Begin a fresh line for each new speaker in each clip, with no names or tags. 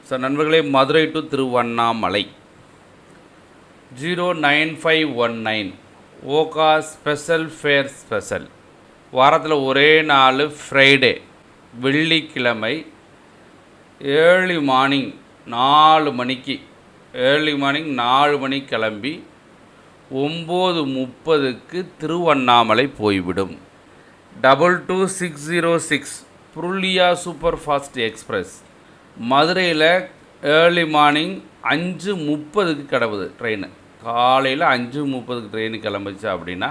Sir நண்பர்களே, Madurai to Tiruvannamalai 09519 Okha special fare special. வாரத்தில் ஒரே நாள் ஃப்ரைடே, வெள்ளிக்கிழமை ஏர்லி மார்னிங் 4 மணிக்கு கிளம்பி 9:30க்கு திருவண்ணாமலை போய்விடும். 22606 புருலியா சூப்பர் ஃபாஸ்ட் எக்ஸ்பிரஸ். மதுரையில் ஏர்லி மார்னிங் 5:30க்கு கிளம்புது ட்ரெயின். காலையில் 5:30க்கு ட்ரெயின் கிளம்புச்சு அப்படின்னா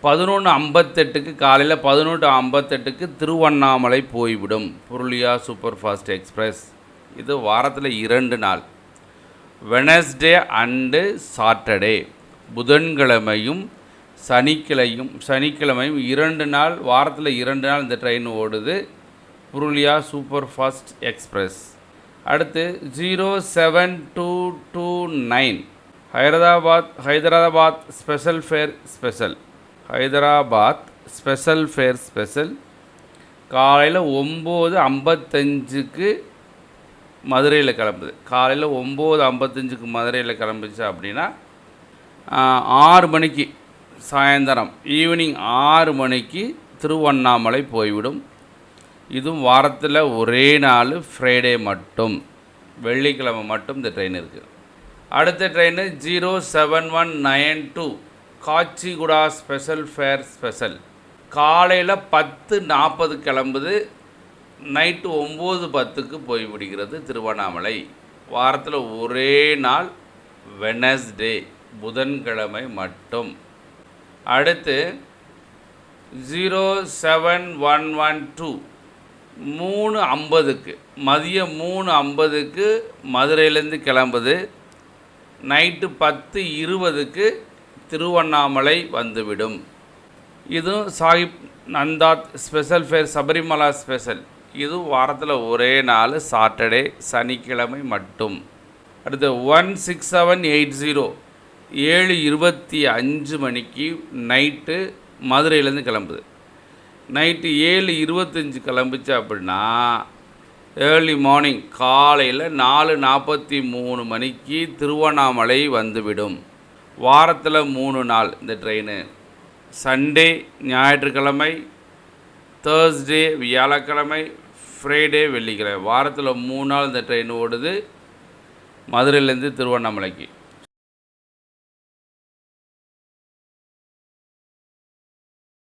11:58க்கு காலையில் 11:58க்கு திருவண்ணாமலை போய்விடும் புருலியா சூப்பர் ஃபாஸ்ட் எக்ஸ்பிரஸ். இது வாரத்தில் 2 நாள், வெனஸ்டே அண்டு சாட்டர்டே, புதன்கிழமையும் சனிக்கிழமையும் 2 நாள், வாரத்தில் 2 நாள் இந்த ட்ரெயின் ஓடுது புருலியா சூப்பர் ஃபாஸ்ட் எக்ஸ்பிரஸ். அடுத்து 07229 Hyderabad special fare special. Hyderabad special fare special காலையில் 9:55க்கு மதுரையில் கிளம்புது. காலையில் 9:55க்கு மதுரையில் கிளம்புச்சு அப்படின்னா 6 மணிக்கு சாயந்தரம் ஈவினிங் 6 மணிக்கு திருவண்ணாமலை போய்விடும். இதுவும் வாரத்தில் ஒரே நாள், ஃப்ரைடே மட்டும், வெள்ளிக்கிழமை மட்டும் இந்த ட்ரெயின் இருக்குது. அடுத்த train 07192 Kacheguda special fare special. காலையில் 10:40 கிளம்புது, நைட்டு 9:10க்கு போய்விடுகிறது திருவண்ணாமலை. வாரத்தில் ஒரே நாள், வெனஸ்டே, புதன்கிழமை மட்டும். அடுத்து 07112 3:50க்கு மதியம் 3:50க்கு மதுரையிலேருந்து கிளம்புது, நைட்டு 10:20க்கு திருவண்ணாமலை வந்துவிடும். இதுவும் Sahib Nanded special fare Sabarimala special. இது வாரத்தில் ஒரே நாள், சாட்டர்டே, சனிக்கிழமை மட்டும். அடுத்து 16780 7:25 மணிக்கு நைட்டு மதுரையிலேருந்து கிளம்புது. நைட்டு 7:25 கிளம்புச்சு அப்படின்னா ஏர்லி மார்னிங் காலையில் 4:43 மணிக்கு திருவண்ணாமலை வந்துவிடும். வாரத்தில் 3 நாள் இந்த ட்ரெயின். சண்டே ஞாயிற்றுக்கிழமை, தேர்ஸ்டே வியாழக்கிழமை, ஃப்ரைடே வெள்ளிக்கிழமை. வாரத்தில் 3 நாள் இந்த ட்ரெயின் ஓடுது மதுரையிலேருந்து திருவண்ணாமலைக்கு.